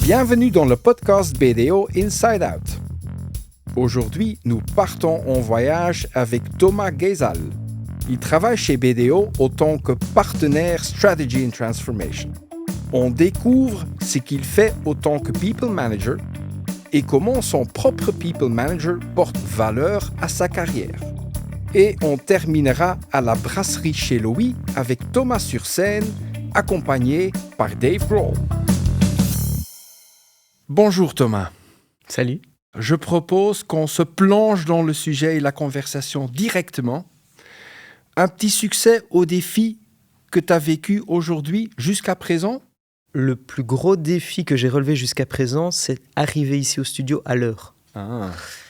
Bienvenue dans le podcast BDO Inside Out. Aujourd'hui, nous partons en voyage avec Thomas Geisel. Il travaille chez BDO en tant que partenaire Strategy and Transformation. On découvre ce qu'il fait en tant que People Manager et comment son propre People Manager porte valeur à sa carrière. Et on terminera à la brasserie chez Louis avec Thomas sur scène, accompagné par Dave Grohl. Bonjour Thomas. Salut. Je propose qu'on se plonge dans le sujet et la conversation directement. Un petit succès au défi que tu as vécu aujourd'hui jusqu'à présent? Le plus gros défi que j'ai relevé jusqu'à présent, c'est arriver ici au studio à l'heure.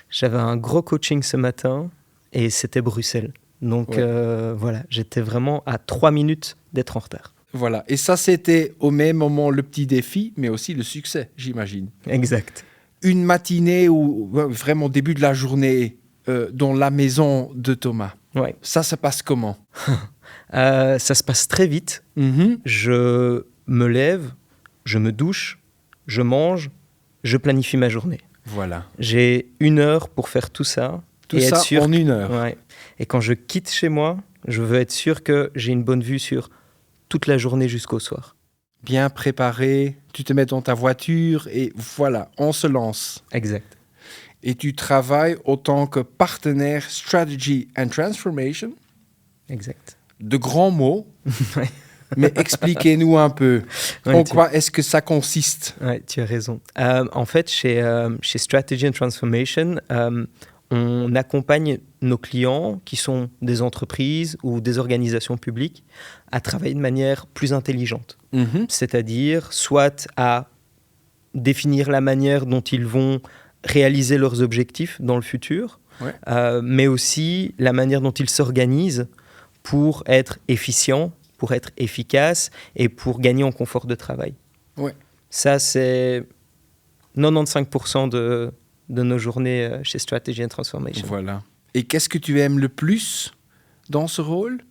J'avais un gros coaching ce matin et c'était Bruxelles. Donc voilà, j'étais vraiment à 3 minutes d'être en retard. Voilà, et ça c'était au même moment le petit défi, mais aussi le succès, j'imagine. Exact. Une matinée ou vraiment début de la journée dans la maison de Thomas. Ouais. Ça se passe comment? Ça se passe très vite. Je me lève, je me douche, je mange, je planifie ma journée. Voilà. J'ai 1 heure pour faire tout ça. Tout ça en 1 heure. Ouais. Et quand je quitte chez moi, je veux être sûr que j'ai une bonne vue sur toute la journée jusqu'au soir. Bien préparé, tu te mets dans ta voiture et voilà, on se lance. Exact. Et tu travailles en tant que partenaire Strategy and Transformation. Exact. De grands mots, Ouais. mais expliquez-nous un peu. En quoi est-ce que ça consiste? Oui, tu as raison. En fait, chez Strategy and Transformation, on accompagne nos clients, qui sont des entreprises ou des organisations publiques, à travailler de manière plus intelligente. C'est-à-dire soit à définir la manière dont ils vont réaliser leurs objectifs dans le futur, mais aussi la manière dont ils s'organisent pour être efficients, pour être efficaces et pour gagner en confort de travail. Ouais. Ça, c'est 95% de nos journées chez Strategy and Transformation. Voilà. Et qu'est-ce que tu aimes le plus dans ce rôle?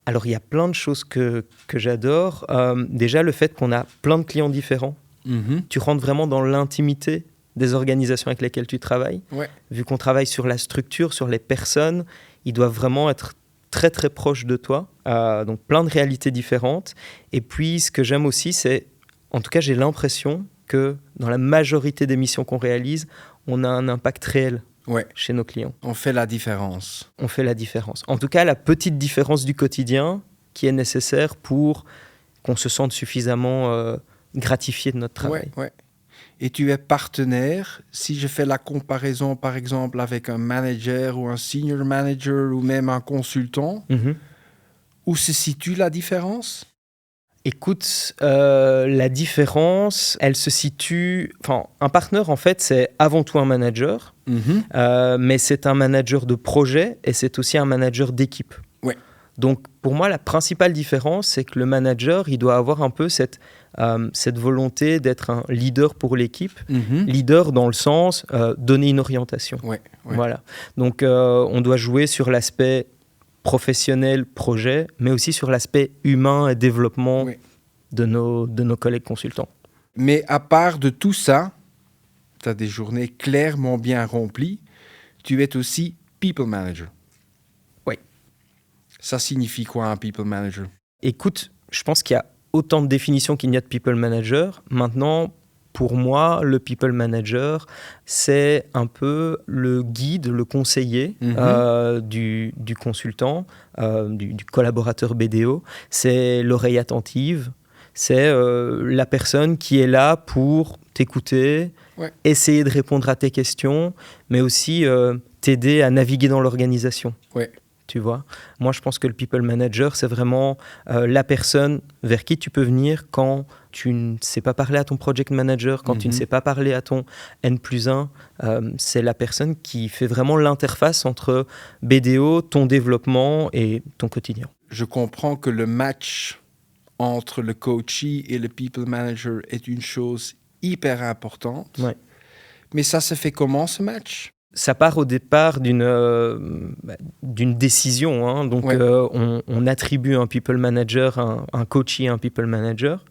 Alors, il y a plein de choses que j'adore. Déjà, le fait qu'on a plein de clients différents. Tu rentres vraiment dans l'intimité des organisations avec lesquelles tu travailles. Ouais. Vu qu'on travaille sur la structure, sur les personnes, ils doivent vraiment être très, très proches de toi. Donc, plein de réalités différentes. Et puis, ce que j'aime aussi, c'est, en tout cas, j'ai l'impression que dans la majorité des missions qu'on réalise, on a un impact réel chez nos clients. On fait la différence. On fait la différence. En tout cas, la petite différence du quotidien qui est nécessaire pour qu'on se sente suffisamment gratifié de notre travail. Ouais. Et tu es partenaire. Si je fais la comparaison, par exemple, avec un manager ou un senior manager ou même un consultant, où se situe la différence? Écoute, la différence, elle se situe... Enfin, un partenaire, en fait, c'est avant tout un manager, mais c'est un manager de projet et c'est aussi un manager d'équipe. Ouais. Donc, pour moi, la principale différence, c'est que le manager, il doit avoir un peu cette volonté d'être un leader pour l'équipe. Leader dans le sens donner une orientation. Ouais. Voilà. Donc, on doit jouer sur l'aspect professionnel, projet, mais aussi sur l'aspect humain et développement de nos collègues consultants. Mais à part de tout ça, tu as des journées clairement bien remplies. Tu es aussi people manager. Oui. Ça signifie quoi un people manager? Écoute, je pense qu'il y a autant de définitions qu'il y a de people manager. Maintenant, pour moi, le people manager, c'est un peu le guide, le conseiller du consultant, du collaborateur BDO. C'est l'oreille attentive, c'est la personne qui est là pour t'écouter, essayer de répondre à tes questions, mais aussi t'aider à naviguer dans l'organisation. Tu vois, moi, je pense que le people manager, c'est vraiment la personne vers qui tu peux venir quand tu ne sais pas parler à ton project manager, quand tu ne sais pas parler à ton N+1. C'est la personne qui fait vraiment l'interface entre BDO, ton développement et ton quotidien. Je comprends que le match entre le coachee et le people manager est une chose hyper importante. Mais ça se fait comment, ce match? Ça part au départ d'une décision. Donc, on attribue un people manager, un coachee, un people manager.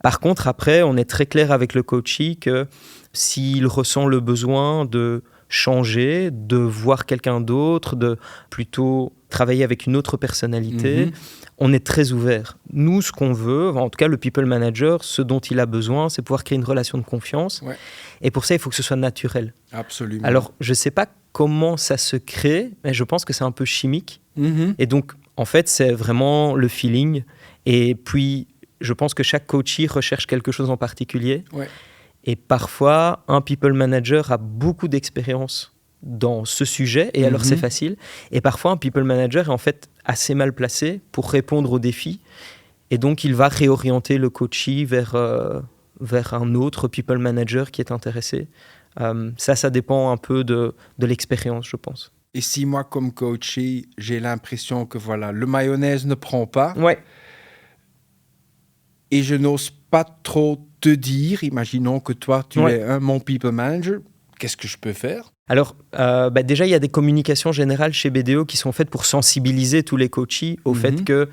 Par contre, après, on est très clair avec le coachee que s'il ressent le besoin de changer, de voir quelqu'un d'autre, de plutôt travailler avec une autre personnalité, on est très ouvert. Nous, ce qu'on veut, en tout cas le people manager, ce dont il a besoin, c'est pouvoir créer une relation de confiance. Ouais. Et pour ça, il faut que ce soit naturel. Absolument. Alors, je ne sais pas comment ça se crée, mais je pense que c'est un peu chimique. Et donc, en fait, c'est vraiment le feeling. Et puis, je pense que chaque coachee recherche quelque chose en particulier. Ouais. Et parfois, un people manager a beaucoup d'expérience dans ce sujet, et alors c'est facile. Et parfois, un people manager est en fait assez mal placé pour répondre aux défis. Et donc, il va réorienter le coachee vers un autre people manager qui est intéressé. Ça dépend un peu de l'expérience, je pense. Et si moi, comme coachee, j'ai l'impression que voilà, le mayonnaise ne prend pas, Ouais. et je n'ose pas trop te dire, imaginons que toi, tu es mon people manager, qu'est-ce que je peux faire? Alors, déjà, il y a des communications générales chez BDO qui sont faites pour sensibiliser tous les coachés au fait que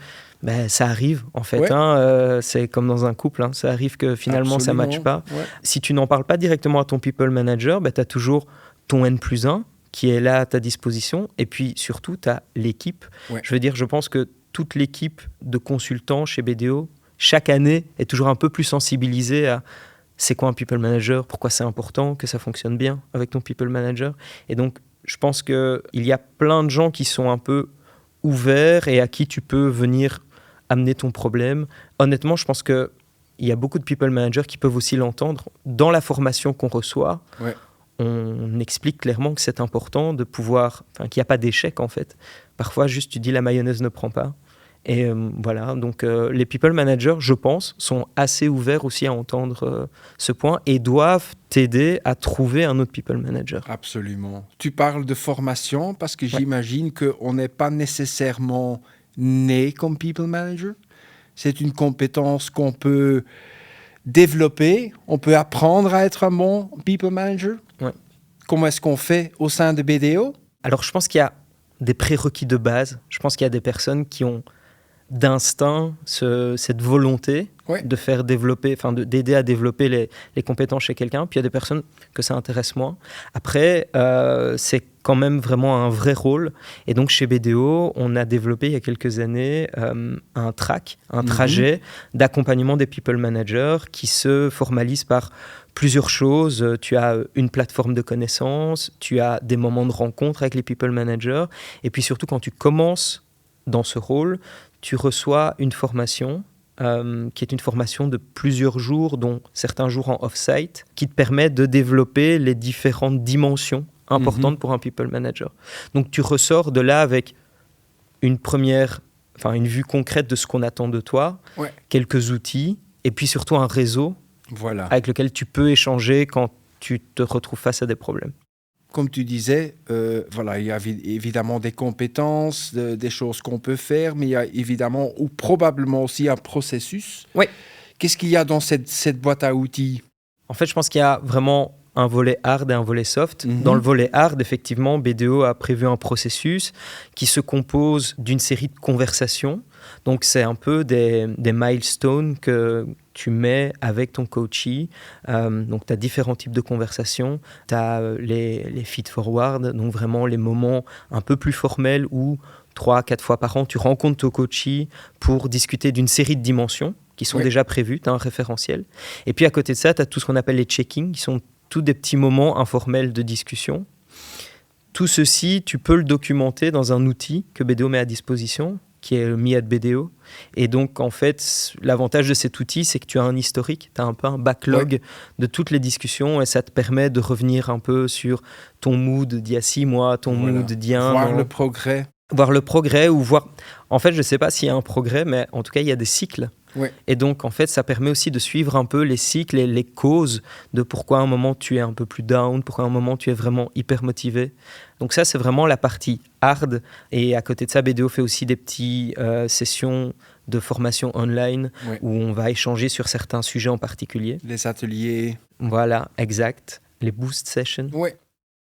ça arrive, en fait. Ouais. C'est comme dans un couple, ça arrive que finalement, ça ne matche pas. Ouais. Si tu n'en parles pas directement à ton people manager, tu as toujours ton N+1 qui est là à ta disposition. Et puis, surtout, tu as l'équipe. Ouais. Je veux dire, je pense que toute l'équipe de consultants chez BDO, chaque année, est toujours un peu plus sensibilisée à c'est quoi un people manager, pourquoi c'est important que ça fonctionne bien avec ton people manager. Et donc, je pense qu'il y a plein de gens qui sont un peu ouverts et à qui tu peux venir amener ton problème. Honnêtement, je pense qu'il y a beaucoup de people managers qui peuvent aussi l'entendre. Dans la formation qu'on reçoit, on explique clairement que c'est important de pouvoir... qu'il n'y a pas d'échec, en fait. Parfois, juste tu dis la mayonnaise ne prend pas. Et voilà, donc les people managers, je pense, sont assez ouverts aussi à entendre ce point et doivent t'aider à trouver un autre people manager. Absolument. Tu parles de formation parce que j'imagine qu'on n'est pas nécessairement né comme people manager. C'est une compétence qu'on peut développer, on peut apprendre à être un bon people manager. Ouais. Comment est-ce qu'on fait au sein de BDO? Alors, je pense qu'il y a des prérequis de base. Je pense qu'il y a des personnes qui ont d'instinct cette volonté de faire développer, d'aider à développer les compétences chez quelqu'un. Puis il y a des personnes que ça intéresse moins. Après, c'est quand même vraiment un vrai rôle. Et donc chez BDO, on a développé il y a quelques années un trajet d'accompagnement des people managers qui se formalise par plusieurs choses. Tu as une plateforme de connaissances, tu as des moments de rencontre avec les people managers. Et puis surtout, quand tu commences dans ce rôle, tu reçois une formation qui est une formation de plusieurs jours, dont certains jours en off-site, qui te permet de développer les différentes dimensions importantes pour un people manager. Donc tu ressors de là avec une vue concrète de ce qu'on attend de toi, quelques outils, et puis surtout un réseau avec lequel tu peux échanger quand tu te retrouves face à des problèmes. Comme tu disais, il y a évidemment des compétences, des choses qu'on peut faire, mais il y a évidemment ou probablement aussi un processus. Oui. Qu'est-ce qu'il y a dans cette boîte à outils? En fait, je pense qu'il y a vraiment un volet hard et un volet soft. Dans le volet hard, effectivement, BDO a prévu un processus qui se compose d'une série de conversations. Donc, c'est un peu des milestones que tu mets avec ton coachee. Donc, tu as différents types de conversations. Tu as les feed-forward, donc vraiment les moments un peu plus formels où 3-4 fois par an, tu rencontres ton coachee pour discuter d'une série de dimensions qui sont déjà prévues. Tu as un référentiel. Et puis, à côté de ça, tu as tout ce qu'on appelle les check-ins, qui sont tous des petits moments informels de discussion. Tout ceci, tu peux le documenter dans un outil que BDO met à disposition, qui est le Me at BDO. Et donc, en fait, l'avantage de cet outil, c'est que tu as un historique, tu as un peu un backlog de toutes les discussions et ça te permet de revenir un peu sur ton mood d'il y a 6 mois, ton mood d'il y a 1 an. Voir le progrès. Voir le progrès ou voir... En fait, je ne sais pas s'il y a un progrès, mais en tout cas, il y a des cycles. Et donc, en fait, ça permet aussi de suivre un peu les cycles et les causes de pourquoi à un moment tu es un peu plus down, pourquoi à un moment tu es vraiment hyper motivé. Donc ça, c'est vraiment la partie hard. Et à côté de ça, BDO fait aussi des petites sessions de formation online où on va échanger sur certains sujets en particulier. Les ateliers. Voilà, exact. Les boost sessions. Oui.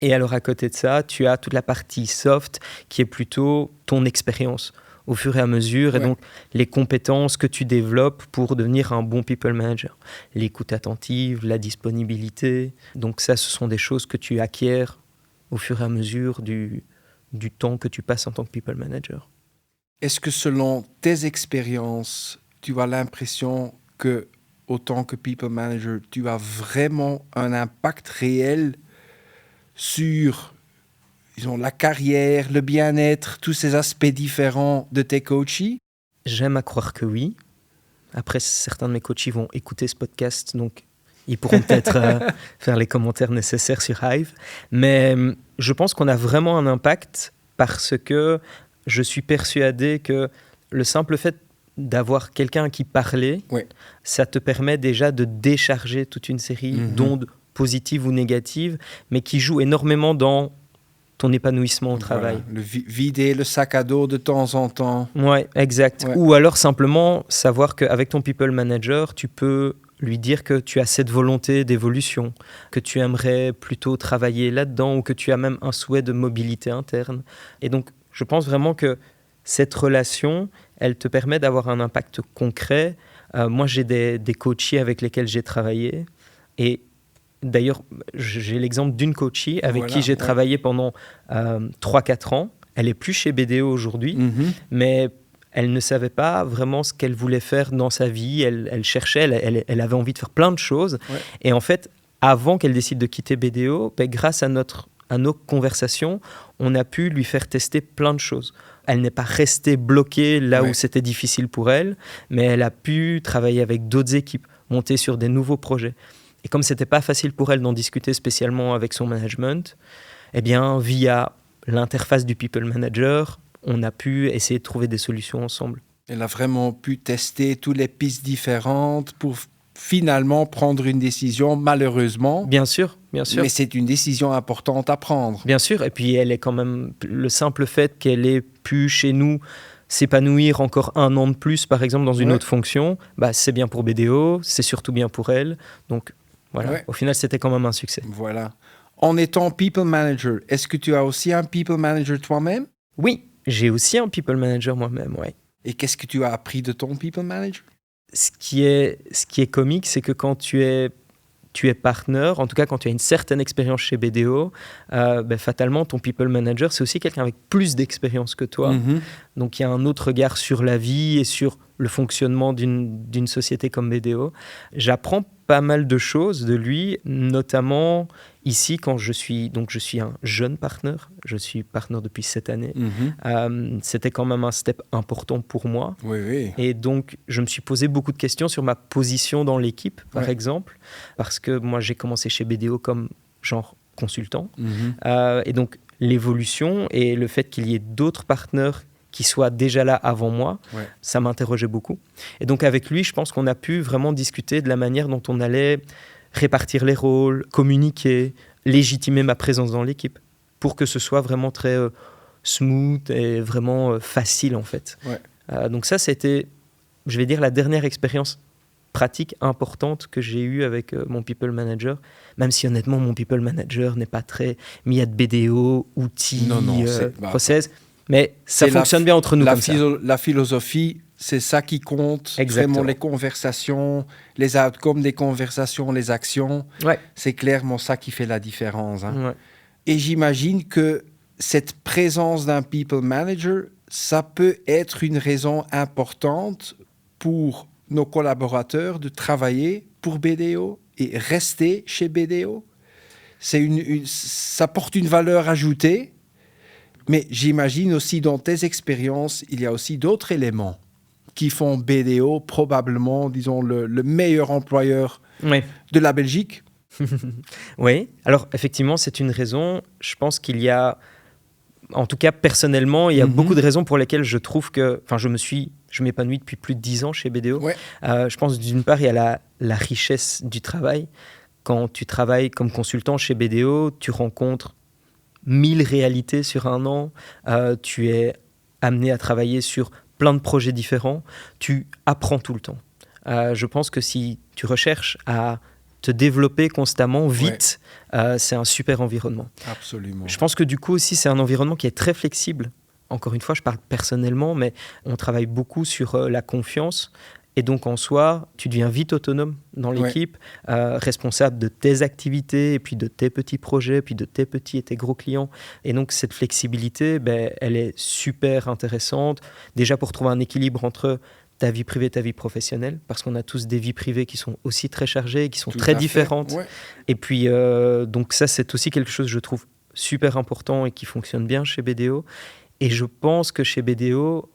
Et alors, à côté de ça, tu as toute la partie soft qui est plutôt ton expérience. au fur et à mesure, et Ouais. donc les compétences que tu développes pour devenir un bon people manager. L'écoute attentive, la disponibilité, donc ça, ce sont des choses que tu acquiers au fur et à mesure du temps que tu passes en tant que people manager. Est-ce que selon tes expériences, tu as l'impression que, autant que people manager, tu as vraiment un impact réel sur, disons, la carrière, le bien-être, tous ces aspects différents de tes coachés? J'aime à croire que oui. Après, certains de mes coachs vont écouter ce podcast, donc ils pourront peut-être faire les commentaires nécessaires sur Hive. Mais je pense qu'on a vraiment un impact parce que je suis persuadé que le simple fait d'avoir quelqu'un à qui parler, Ouais. ça te permet déjà de décharger toute une série d'ondes positives ou négatives, mais qui jouent énormément dans ton épanouissement au travail. Voilà, vider le sac à dos de temps en temps. Ouais, exact. Ouais. Ou alors simplement savoir qu'avec ton people manager, tu peux lui dire que tu as cette volonté d'évolution, que tu aimerais plutôt travailler là-dedans ou que tu as même un souhait de mobilité interne. Et donc, je pense vraiment que cette relation, elle te permet d'avoir un impact concret. Moi, j'ai des coachés avec lesquels j'ai travaillé et d'ailleurs, j'ai l'exemple d'une coachée avec qui j'ai travaillé pendant 3-4 ans. Elle n'est plus chez BDO aujourd'hui, mais elle ne savait pas vraiment ce qu'elle voulait faire dans sa vie. Elle cherchait, elle avait envie de faire plein de choses. Ouais. Et en fait, avant qu'elle décide de quitter BDO, grâce à nos conversations, on a pu lui faire tester plein de choses. Elle n'est pas restée bloquée là où c'était difficile pour elle, mais elle a pu travailler avec d'autres équipes, monter sur des nouveaux projets. Et comme ce n'était pas facile pour elle d'en discuter spécialement avec son management, eh bien, via l'interface du People Manager, on a pu essayer de trouver des solutions ensemble. Elle a vraiment pu tester toutes les pistes différentes pour finalement prendre une décision, malheureusement. Bien sûr, bien sûr. Mais c'est une décision importante à prendre. Bien sûr, et puis elle est quand même... Le simple fait qu'elle ait pu chez nous s'épanouir encore 1 an de plus, par exemple, dans une autre fonction, c'est bien pour BDO, c'est surtout bien pour elle. Donc, voilà. Au final, c'était quand même un succès. Voilà. En étant people manager, est-ce que tu as aussi un people manager toi-même? Oui, j'ai aussi un people manager moi-même, ouais. Et qu'est-ce que tu as appris de ton people manager? Ce qui est comique, c'est que quand tu es partner, en tout cas quand tu as une certaine expérience chez BDO, fatalement, ton people manager, c'est aussi quelqu'un avec plus d'expérience que toi. Donc, il y a un autre regard sur la vie et sur le fonctionnement d'une société comme BDO. J'apprends pas mal de choses de lui, notamment ici, quand je suis un jeune partner. Je suis partner depuis 7 années. C'était quand même un step important pour moi. Oui. Et donc, je me suis posé beaucoup de questions sur ma position dans l'équipe, par exemple, parce que moi, j'ai commencé chez BDO comme genre consultant. Et donc, l'évolution et le fait qu'il y ait d'autres partenaires qui soient déjà là avant moi, ça m'interrogeait beaucoup. Et donc, avec lui, je pense qu'on a pu vraiment discuter de la manière dont on allait répartir les rôles, communiquer, légitimer ma présence dans l'équipe, pour que ce soit vraiment très smooth et vraiment facile, en fait. Donc ça, c'était, je vais dire, la dernière expérience pratique importante que j'ai eue avec mon people manager, même si honnêtement, mon people manager n'est pas très mis à de BDO, outils, process, mais ça fonctionne bien entre nous comme ça. La philosophie, c'est ça qui compte. Exactement. Vraiment les conversations, les outcomes des conversations, les actions. C'est clairement ça qui fait la différence. Et j'imagine que cette présence d'un people manager, ça peut être une raison importante pour nos collaborateurs de travailler pour BDO et rester chez BDO. Ça porte une valeur ajoutée. Mais j'imagine aussi dans tes expériences, il y a aussi d'autres éléments qui font BDO probablement, disons, le meilleur employeur de la Belgique. Oui, alors effectivement, c'est une raison. Je pense qu'il y a, en tout cas personnellement, il y a beaucoup de raisons pour lesquelles je trouve que, je m'épanouis depuis plus de 10 ans chez BDO. Je pense d'une part, il y a la richesse du travail. Quand tu travailles comme consultant chez BDO, tu rencontres 1000 réalités sur 1 an, tu es amené à travailler sur plein de projets différents, tu apprends tout le temps. Je pense que si tu recherches à te développer constamment, vite, c'est un super environnement. Absolument. Je pense que du coup aussi, c'est un environnement qui est très flexible. encore une fois, je parle personnellement, mais on travaille beaucoup sur la confiance. Et donc, en soi, tu deviens vite autonome dans l'équipe, responsable de tes activités, et puis de tes petits projets, puis de tes petits et tes gros clients. Et donc, cette flexibilité, elle est super intéressante. Déjà, pour trouver un équilibre entre ta vie privée et ta vie professionnelle, parce qu'on a tous des vies privées qui sont aussi très chargées, qui sont très différentes. Ouais. Et puis, donc ça, c'est aussi quelque chose, je trouve, super important et qui fonctionne bien chez BDO. Et je pense que chez BDO,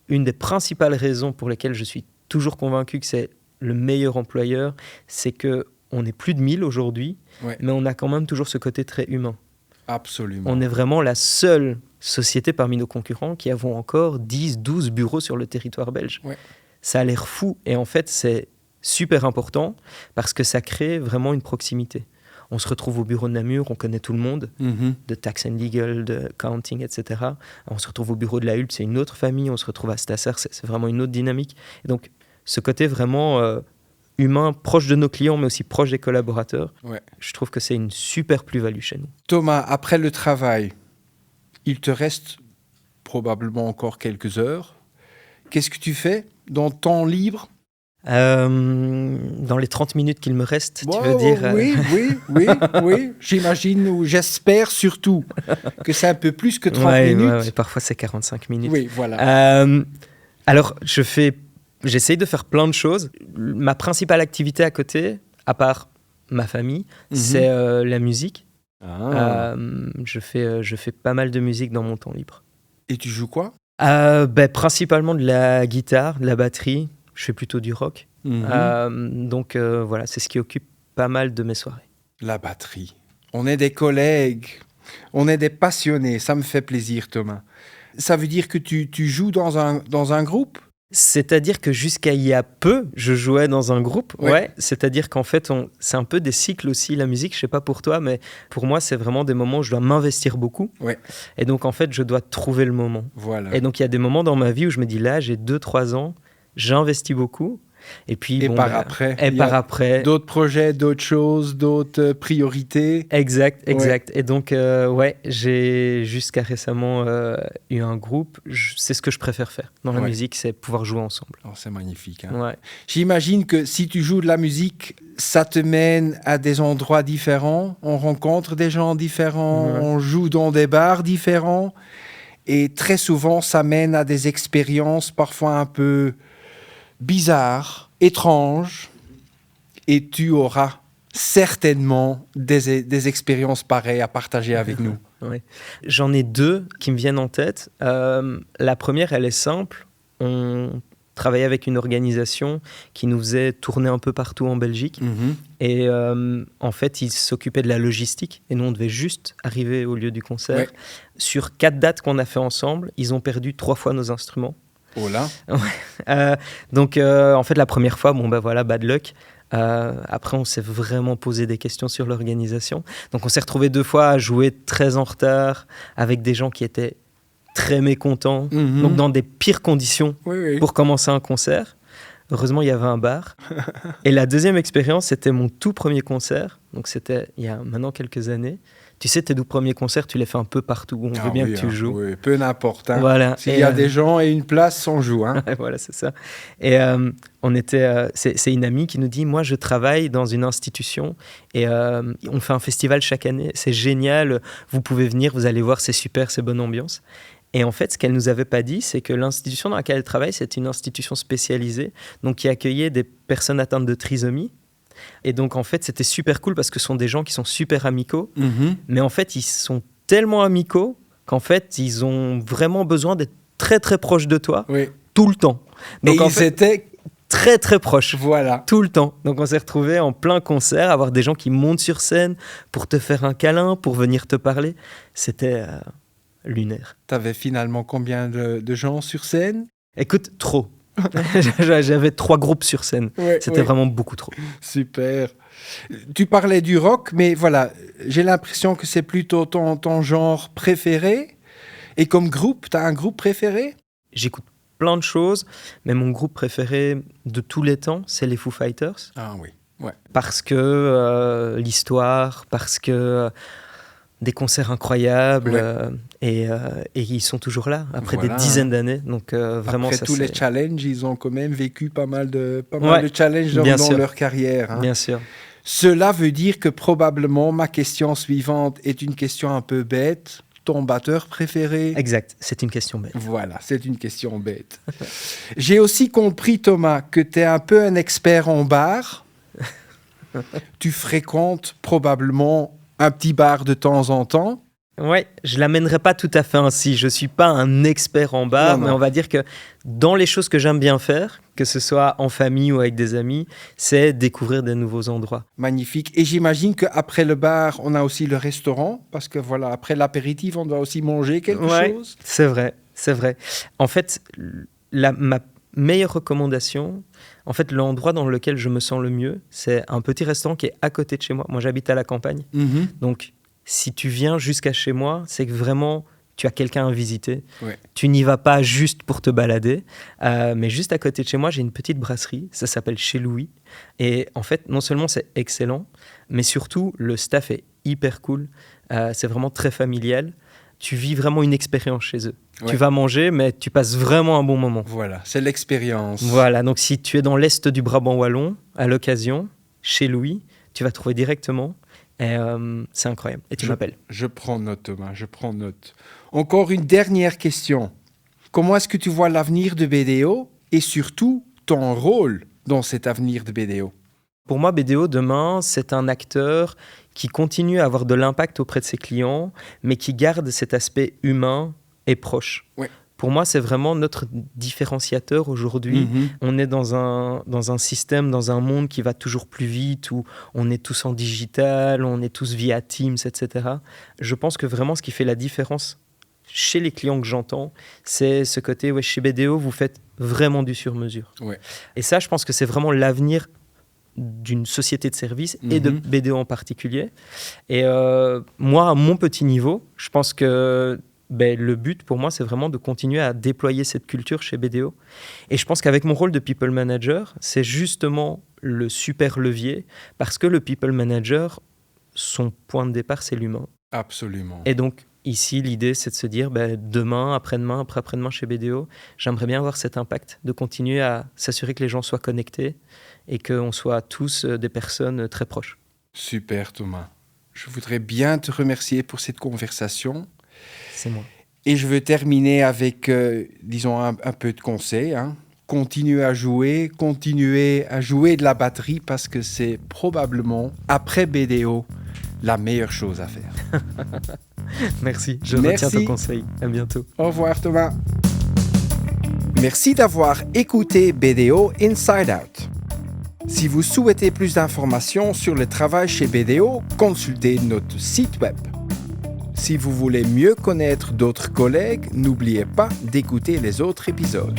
une des principales raisons pour lesquelles je suis toujours convaincu que c'est le meilleur employeur, c'est qu'on est plus de 1000 aujourd'hui, mais on a quand même toujours ce côté très humain. Absolument. On est vraiment la seule société parmi nos concurrents qui avons encore 10, 12 bureaux sur le territoire belge. Ouais. Ça a l'air fou. Et en fait, c'est super important parce que ça crée vraiment une proximité. On se retrouve au bureau de Namur, on connaît tout le monde, de tax and legal, de accounting, etc. On se retrouve au bureau de la Hulpe, c'est une autre famille. On se retrouve à Stasser, c'est vraiment une autre dynamique. Et donc, ce côté vraiment humain, proche de nos clients, mais aussi proche des collaborateurs, je trouve que c'est une super plus-value chez nous. Thomas, après le travail, il te reste probablement encore quelques heures. Qu'est-ce que tu fais dans le temps libre ? Dans les 30 minutes qu'il me reste, tu veux dire Oui. J'imagine, ou j'espère surtout que c'est un peu plus que 30 minutes. Ouais, parfois c'est 45 minutes. Oui, voilà. Alors, j'essaye de faire plein de choses. Ma principale activité à côté, à part ma famille, c'est la musique. Je fais pas mal de musique dans mon temps libre. Et tu joues quoi ? Principalement de la guitare, de la batterie. Je fais plutôt du rock. Donc voilà, c'est ce qui occupe pas mal de mes soirées. La batterie. On est des collègues, on est des passionnés. Ça me fait plaisir, Thomas. Ça veut dire que tu joues dans un groupe ? C'est-à-dire que jusqu'à il y a peu, je jouais dans un groupe. Ouais. C'est-à-dire qu'en fait, c'est un peu des cycles aussi, la musique. Je sais pas pour toi, mais pour moi, c'est vraiment des moments où je dois m'investir beaucoup. Ouais. Et donc, en fait, je dois trouver le moment. Voilà. Et donc, il y a des moments dans ma vie où je me dis, là, j'ai 2-3 ans, j'investis beaucoup. Et puis, après, d'autres projets, d'autres choses, d'autres priorités. Exact. Et donc, j'ai jusqu'à récemment eu un groupe. C'est ce que je préfère faire dans la musique, c'est pouvoir jouer ensemble. Oh, c'est magnifique. Hein. J'imagine que si tu joues de la musique, ça te mène à des endroits différents. On rencontre des gens différents, on joue dans des bars différents. Et très souvent, ça mène à des expériences parfois un peu bizarre, étrange, et tu auras certainement des expériences pareilles à partager avec nous. Oui. J'en ai 2 qui me viennent en tête. La première, elle est simple. On travaillait avec une organisation qui nous faisait tourner un peu partout en Belgique. Et en fait, ils s'occupaient de la logistique. Et nous, on devait juste arriver au lieu du concert. Ouais. Sur 4 dates qu'on a fait ensemble, ils ont perdu 3 fois nos instruments. Oh là. Donc, en fait, la première fois, bad luck. Après, on s'est vraiment posé des questions sur l'organisation. Donc, on s'est retrouvés 2 fois à jouer très en retard avec des gens qui étaient très mécontents. Donc, dans des pires conditions pour commencer un concert. Heureusement, il y avait un bar. Et la deuxième expérience, c'était mon tout premier concert. Donc, c'était il y a maintenant quelques années. Tu sais, tes 2 premiers concerts, tu les fais un peu partout. On veut bien que tu joues. Oui, peu n'importe. Hein. Voilà. S'il y a des gens et une place, on joue. Hein. Voilà, c'est ça. Et c'est une amie qui nous dit, moi, je travaille dans une institution et on fait un festival chaque année. C'est génial. Vous pouvez venir, vous allez voir, c'est super, c'est bonne ambiance. Et en fait, ce qu'elle ne nous avait pas dit, c'est que l'institution dans laquelle elle travaille, c'est une institution spécialisée, donc qui accueillait des personnes atteintes de trisomie. Et donc, en fait, c'était super cool parce que ce sont des gens qui sont super amicaux. Mais en fait, ils sont tellement amicaux qu'en fait, ils ont vraiment besoin d'être très, très proches de toi tout le temps. Donc, ils étaient très, très proches. Voilà. Tout le temps. Donc, on s'est retrouvés en plein concert, avoir des gens qui montent sur scène pour te faire un câlin, pour venir te parler. C'était lunaire. T'avais finalement combien de gens sur scène ? Écoute, trop. J'avais 3 groupes sur scène. C'était vraiment beaucoup trop. Super. Tu parlais du rock, mais voilà, j'ai l'impression que c'est plutôt ton genre préféré. Et comme groupe, tu as un groupe préféré ? J'écoute plein de choses, mais mon groupe préféré de tous les temps, c'est les Foo Fighters. Ah oui. Parce que l'histoire, parce que des concerts incroyables, ouais. Et ils sont toujours là après Voilà. des dizaines d'années. Donc vraiment, après ça, tous les c'est... challenges, ils ont quand même vécu pas mal de Ouais, challenges bien dans sûr. leur carrière. Hein. Bien sûr. Cela veut dire que probablement ma question suivante est une question un peu bête. Ton batteur préféré? Exact, c'est une question bête. Voilà, c'est une question bête. J'ai aussi compris, Thomas, que tu es un peu un expert en bar. Tu fréquentes probablement un petit bar de temps en temps. Ouais, je l'amènerai pas tout à fait ainsi. Je suis pas un expert en bar, Non. mais on va dire que dans les choses que j'aime bien faire, que ce soit en famille ou avec des amis, c'est découvrir des nouveaux endroits. Magnifique. Et j'imagine qu'après le bar, on a aussi le restaurant, parce que voilà, après l'apéritif, on doit aussi manger quelque chose. C'est vrai, c'est vrai. En fait, ma meilleure recommandation, en fait, l'endroit dans lequel je me sens le mieux, c'est un petit restaurant qui est à côté de chez moi. Moi, j'habite à la campagne, donc si tu viens jusqu'à chez moi, c'est que vraiment tu as quelqu'un à visiter. Ouais. Tu n'y vas pas juste pour te balader, mais juste à côté de chez moi, j'ai une petite brasserie, ça s'appelle Chez Louis. Et en fait, non seulement c'est excellent, mais surtout, le staff est hyper cool. C'est vraiment très familial. Tu vis vraiment une expérience chez eux. Ouais. Tu vas manger, mais tu passes vraiment un bon moment. Voilà, c'est l'expérience. Voilà, donc si tu es dans l'est du Brabant wallon, à l'occasion, Chez Louis, tu vas trouver directement. Et c'est incroyable. Et tu m'appelles. Je prends note, Thomas, je prends note. Encore une dernière question. Comment est-ce que tu vois l'avenir de BDO et surtout ton rôle dans cet avenir de BDO? Pour moi, BDO, demain, c'est un acteur qui continue à avoir de l'impact auprès de ses clients, mais qui garde cet aspect humain et proche. Ouais. Pour moi, c'est vraiment notre différenciateur aujourd'hui. On est dans un système, dans un monde qui va toujours plus vite, où on est tous en digital, on est tous via Teams, etc. Je pense que vraiment, ce qui fait la différence chez les clients que j'entends, c'est ce côté, chez BDO, vous faites vraiment du sur-mesure. Ouais. Et ça, je pense que c'est vraiment l'avenir d'une société de services et de BDO en particulier. Et moi, à mon petit niveau, je pense que le but pour moi, c'est vraiment de continuer à déployer cette culture chez BDO. Et je pense qu'avec mon rôle de People Manager, c'est justement le super levier, parce que le People Manager, son point de départ, c'est l'humain. Absolument. Et donc, ici, l'idée, c'est de se dire, demain, après-demain, après-après-demain chez BDO, j'aimerais bien avoir cet impact, de continuer à s'assurer que les gens soient connectés et qu'on soit tous des personnes très proches. Super, Thomas. Je voudrais bien te remercier pour cette conversation. C'est moi. Et je veux terminer avec, disons, un peu de conseils. Hein. Continuez à jouer de la batterie parce que c'est probablement, après BDO, la meilleure chose à faire. Merci, je retiens ton conseil. À bientôt. Au revoir, Thomas. Merci d'avoir écouté BDO Inside Out. Si vous souhaitez plus d'informations sur le travail chez BDO, consultez notre site web. Si vous voulez mieux connaître d'autres collègues, n'oubliez pas d'écouter les autres épisodes.